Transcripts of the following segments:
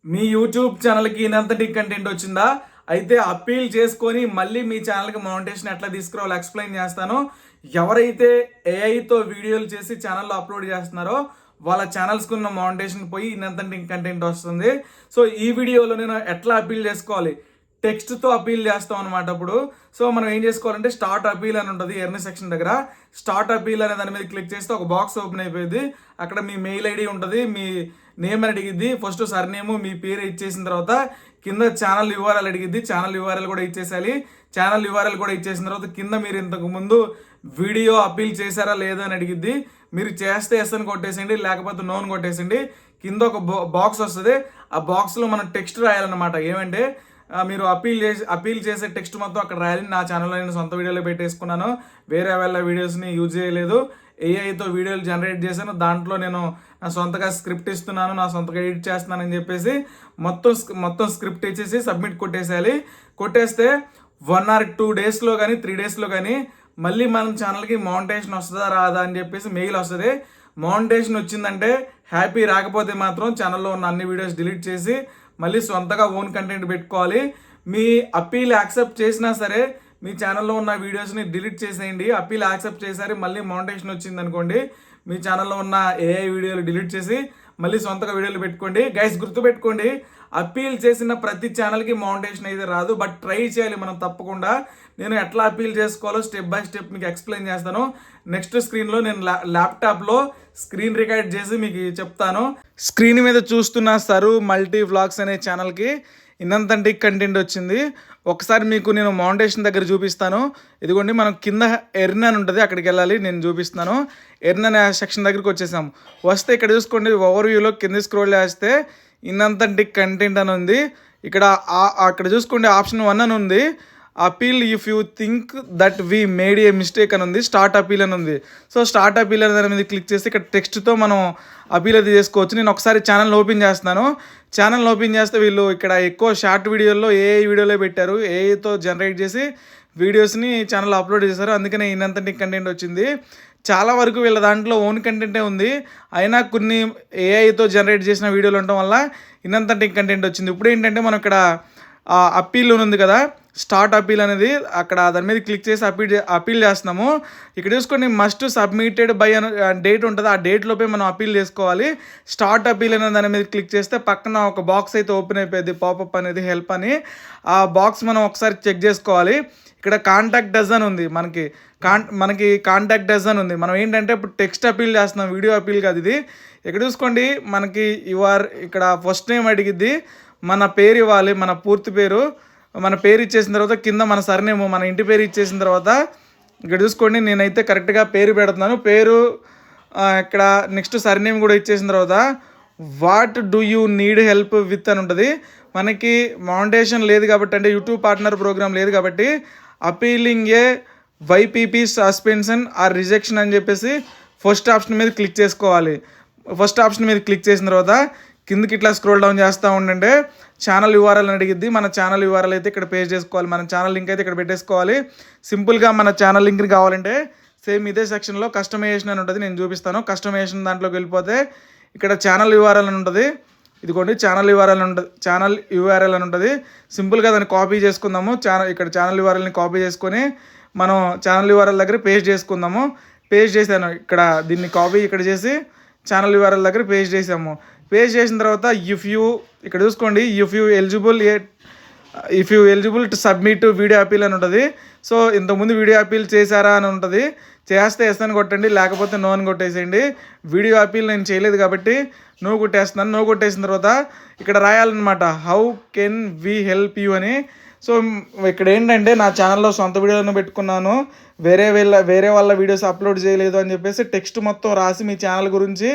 మీ YouTube ఛానల్కి ఇనంతటి content వచ్చిందా? అయితే అప్పీల్ చేసుకొని మళ్ళీ మీ ఛానల్కి మౌంటేషన్ ఎట్లా తీసుకురావాలో ఎక్స్ప్లెయిన్ చేస్తాను. ఎవరైతే ఏఐతో వీడియోలు చేసి ఛానల్లో అప్లోడ్ చేస్తున్నారో వాళ్ళ ఛానల్స్కి ఉన్న మౌంటేషన్ పోయి ఇనంతటి కంటెంట్ వస్తుంది. సో ఈ వీడియోలో నేను ఎట్లా అప్పీల్ చేసుకోవాలి, టెక్స్ట్తో అపీల్ చేస్తాం అనమాట. అప్పుడు సో మనం ఏం చేసుకోవాలంటే స్టార్ట్ అపీల్ అని ఉంటుంది ఎర్న్ సెక్షన్ దగ్గర. స్టార్ట్ అపీల్ అనే దాని మీద క్లిక్ చేస్తే ఒక బాక్స్ ఓపెన్ అయిపోయింది. అక్కడ మీ మెయిల్ ఐడి ఉంటుంది, మీ నేమ్ అని అడిగిద్ది. ఫస్ట్ సర్ నేము మీ పేరు ఇచ్చేసిన తర్వాత కింద ఛానల్ యూఆర్ఎల్ అడిగిద్ది. ఛానల్ యూఆర్ఎల్ కూడా ఇచ్చేసాలి. ఛానల్ యూఆర్ఎల్ కూడా ఇచ్చేసిన తర్వాత కింద మీరు ఇంతకు ముందు వీడియో అపీల్ చేశారా లేదా అని అడిగిద్ది. మీరు చేస్తే ఎస్ అని కొట్టేసండి, లేకపోతే నో అని కొట్టేసండి. కింద ఒక బాక్స్ వస్తుంది. ఆ బాక్స్లో మనం టెక్స్ట్ రాయాలన్నమాట. ఏమంటే మీరు అపీల్ చేసే టెక్స్ట్ మొత్తం అక్కడ రాయాలి. నా ఛానల్లో నేను సొంత వీడియోలో పెట్టేసుకున్నాను, వేరే వాళ్ళ వీడియోస్ని యూజ్ చేయలేదు. ఏఐతో వీడియోలు జనరేట్ చేశాను, దాంట్లో నేను నా సొంతగా స్క్రిప్ట్ ఇస్తున్నాను, నా సొంతగా ఎడిట్ చేస్తున్నానని చెప్పేసి మొత్తం స్క్రిప్ట్ ఇచ్చేసి సబ్మిట్ కొట్టేసేయాలి. కొట్టేస్తే 1 or 2 డేస్లో కానీ 3 డేస్లో కానీ మళ్ళీ మన ఛానల్కి మౌంటేషన్ వస్తుందా రాదా అని చెప్పేసి మెయిల్ వస్తుంది. మౌంటేషన్ వచ్చిందంటే హ్యాపీ, రాకపోతే మాత్రం ఛానల్లో ఉన్న అన్ని వీడియోస్ డిలీట్ చేసి మళ్ళీ సొంతగా ఓన్ కంటెంట్ పెట్టుకోవాలి. మీ అప్పీల్ యాక్సెప్ట్ చేసినా సరే మీ ఛానల్లో ఉన్న వీడియోస్ని డిలీట్ చేసేయండి. అప్పీల్ యాక్సెప్ట్ చేశారు, మళ్ళీ మౌంటేషన్ వచ్చింది అనుకోండి, మీ ఛానల్లో ఉన్న ఏఐ వీడియోలు డిలీట్ చేసి మళ్ళీ సొంతగా వీడియోలు పెట్టుకోండి. గైస్ గుర్తుపెట్టుకోండి, అప్పీల్ చేసిన ప్రతి ఛానల్కి మౌంటేషన్ అయితే రాదు, బట్ ట్రై చేయాలి మనం తప్పకుండా. నేను ఎట్లా అప్పీల్ చేసుకోవాలో స్టెప్ బై స్టెప్ మీకు ఎక్స్ప్లెయిన్ చేస్తాను. నెక్స్ట్ స్క్రీన్లో నేను ల్యాప్టాప్లో స్క్రీన్ రికార్డ్ చేసి మీకు చెప్తాను. స్క్రీన్ మీద చూస్తున్న సరు మల్టీ వ్లాగ్స్ అనే ఛానల్కి ఇన్నంతంటి కంటెంట్ వచ్చింది. ఒకసారి మీకు నేను మౌంటేషన్ దగ్గర చూపిస్తాను. ఇదిగోండి, మనం కింద ఎర్న్ అని ఉంటుంది, అక్కడికి వెళ్ళాలి. నేను చూపిస్తాను. ఎర్న్ అనే సెక్షన్ దగ్గరికి వచ్చేసాం. వస్తే ఇక్కడ చూసుకోండి, ఓవర్ వ్యూలో కింద స్క్రోల్ చేస్తే ఇన్నంతంటి కంటెంట్ అని ఉంది. అక్కడ చూసుకోండి, ఆప్షన్ 1 అని ఉంది. Appeal if you think that we made A mistake అని ఉంది. స్టార్ట్ అపీల్ అని ఉంది. సో స్టార్ట్ అపీల్ అనే దాని మీద క్లిక్ చేసి ఇక్కడ టెక్స్ట్తో మనం అపీల్ అది చేసుకోవచ్చు. నేను ఒకసారి ఛానల్ ఓపెన్ చేస్తున్నాను. ఛానల్ ఓపెన్ చేస్తే వీళ్ళు ఇక్కడ ఎక్కువ షార్ట్ వీడియోల్లో ఏఐ వీడియోలో పెట్టారు, ఏఐతో జనరేట్ చేసి వీడియోస్ని ఛానల్ అప్లోడ్ చేశారు. అందుకనే ఇన్నంతటి కంటెంట్ వచ్చింది. చాలా వరకు వీళ్ళ దాంట్లో ఓన్ కంటెంటే ఉంది, అయినా కొన్ని ఏఐతో జనరేట్ చేసిన వీడియోలు ఉండటం వల్ల ఇన్నంతటి కంటెంట్ వచ్చింది. ఇప్పుడు ఏంటంటే మనం ఇక్కడ అప్పీల్ ఉంది కదా, స్టార్ట్ అపీల్ అనేది, అక్కడ దాని మీద క్లిక్ చేసి అపీల్ చేస్తున్నాము. ఇక్కడ చూసుకొని మస్ట్ సబ్మిటెడ్ బై అనే డేట్ ఉంటుంది, ఆ డేట్లోపే మనం అపీల్ చేసుకోవాలి. స్టార్ట్ అపీల్ అనే దాని మీద క్లిక్ చేస్తే పక్కన ఒక బాక్స్ అయితే ఓపెన్ అయిపోయింది, పాపప్ అనేది, హెల్ప్ అని. ఆ బాక్స్ మనం ఒకసారి చెక్ చేసుకోవాలి. ఇక్కడ కాంటాక్ట్ డస్ అని ఉంది, మనకి కాంటాక్ట్ డస్ అని ఉంది. మనం ఏంటంటే ఇప్పుడు టెక్స్ట్ అపీల్ చేస్తున్నాం, వీడియో అపీల్ కాదు ఇది. ఇక్కడ చూసుకోండి, మనకి ఇక్కడ ఫస్ట్ నేమ్ అడిగిద్ది, మన పేరు ఇవ్వాలి, మన పూర్తి పేరు. మన పేరు ఇచ్చేసిన తర్వాత కింద మన సర్నేము, మన ఇంటి పేరు ఇచ్చేసిన తర్వాత ఇక్కడ చూసుకోండి, నేనైతే కరెక్ట్గా పేరు పెడుతున్నాను. పేరు ఇక్కడ నెక్స్ట్ సర్నేమ్ కూడా ఇచ్చేసిన తర్వాత what do you need help with అని ఉంటుంది. మనకి మౌంటేషన్ లేదు కాబట్టి, అంటే యూట్యూబ్ పార్ట్నర్ ప్రోగ్రామ్ లేదు కాబట్టి, appealing a YPP suspension or rejection అని చెప్పేసి ఫస్ట్ ఆప్షన్ మీద క్లిక్ చేసుకోవాలి. ఫస్ట్ ఆప్షన్ మీద క్లిక్ చేసిన తర్వాత కిందకి ఇట్లా స్క్రోల్ డౌన్ చేస్తూ ఉండండి. ఛానల్ యూఆర్ఎల్ అని అడిగిద్ది. మన ఛానల్ యూఆర్ఎల్ అయితే ఇక్కడ పేస్ట్ చేసుకోవాలి, మన ఛానల్ లింక్ అయితే ఇక్కడ పెట్టేసుకోవాలి. సింపుల్గా మన ఛానల్ లింక్ని కావాలంటే సేమ్ ఇదే సెక్షన్లో కస్టమైజేషన్ అని ఉంటుంది, నేను చూపిస్తాను. కస్టమైజేషన్ దాంట్లోకి వెళ్ళిపోతే ఇక్కడ ఛానల్ యూఆర్ఎల్ అని ఉంటుంది. ఇదిగోండి, ఛానల్ యూఆర్ఎల్ అని ఉంటుంది. సింపుల్గా దాన్ని కాపీ చేసుకుందాము. ఇక్కడ ఛానల్ యూఆర్ఎల్ని కాపీ చేసుకొని మనం ఛానల్ యూఆర్ఎల్ దగ్గర పేస్ట్ చేసుకుందాము. పేస్ట్ చేశాను, ఇక్కడ దీన్ని కాపీ ఇక్కడ చేసి ఛానల్ యూఆర్ఎల్ దగ్గర పేస్ట్ చేసాము. పేస్ట్ చేసిన తర్వాత ఇక్కడ చూసుకోండి, if you eligible to submit video appeal అని ఉంటుంది. సో ఇంతకుముందు వీడియో అపీల్ చేశారా అని ఉంటుంది. చేస్తే ఎస్ అని కొట్టండి, లేకపోతే నో అని కొట్టేసేయండి. వీడియో అపీల్ నేను చేయలేదు కాబట్టి నో కొట్టేస్తున్నాను. నో కొట్టేసిన తర్వాత ఇక్కడ రాయాలన్నమాట, how can we help you అని. సో ఇక్కడ ఏంటంటే నా ఛానల్లో సొంత వీడియోలను పెట్టుకున్నాను, వేరే వాళ్ళ వీడియోస్ అప్లోడ్ చేయలేదు అని చెప్పేసి టెక్స్ట్ మొత్తం రాసి మీ ఛానల్ గురించి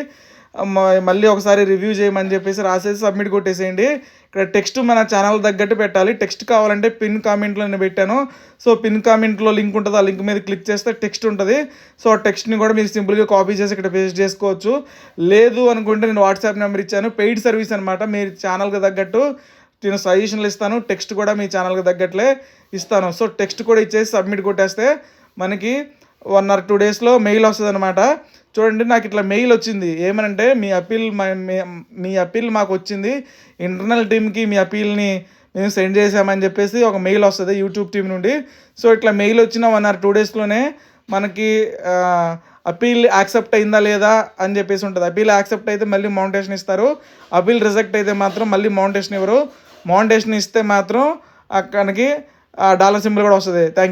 మళ్ళీ ఒకసారి రివ్యూ చేయమని చెప్పేసి రాసేసి సబ్మిట్ కొట్టేసేయండి. ఇక్కడ టెక్స్ట్ మన ఛానల్ తగ్గట్టు పెట్టాలి. టెక్స్ట్ కావాలంటే పిన్ కామెంట్లో నేను పెట్టాను. సో పిన్ కామెంట్లో లింక్ ఉంటుంది, ఆ లింక్ మీద క్లిక్ చేస్తే టెక్స్ట్ ఉంటుంది. సో ఆ టెక్స్ట్ని కూడా మీరు సింపుల్గా కాపీ చేసి ఇక్కడ పేస్ట్ చేసుకోవచ్చు. లేదు అనుకుంటే నేను వాట్సాప్ నెంబర్ ఇచ్చాను, పెయిడ్ సర్వీస్ అనమాట. మీ ఛానల్కి తగ్గట్టు నేను సజెషన్లు ఇస్తాను, టెక్స్ట్ కూడా మీ ఛానల్కి తగ్గట్లే ఇస్తాను. సో టెక్స్ట్ కూడా ఇచ్చేసి సబ్మిట్ కొట్టేస్తే మనకి 1 or 2 డేస్లో మెయిల్ వస్తుంది అనమాట. చూడండి నాకు ఇట్లా మెయిల్ వచ్చింది. ఏమనంటే మీ అప్పీల్ మాకు వచ్చింది, ఇంటర్నల్ టీమ్కి మీ అప్పీల్ని మేము సెండ్ చేసామని చెప్పేసి ఒక మెయిల్ వస్తుంది యూట్యూబ్ టీం నుండి. సో ఇట్లా మెయిల్ వచ్చిన 1 or 2 డేస్లోనే మనకి అప్పీల్ యాక్సెప్ట్ అయిందా లేదా అని చెప్పేసి ఉంటుంది. అప్పీల్ యాక్సెప్ట్ అయితే మళ్ళీ మౌంటేషన్ ఇస్తారు, అప్పీల్ రిజెక్ట్ అయితే మాత్రం మళ్ళీ మౌంటేషన్ ఇవ్వరు. మౌంటేషన్ ఇస్తే మాత్రం అక్కడికి డాలర్ సింబల్ కూడా వస్తుంది. థ్యాంక్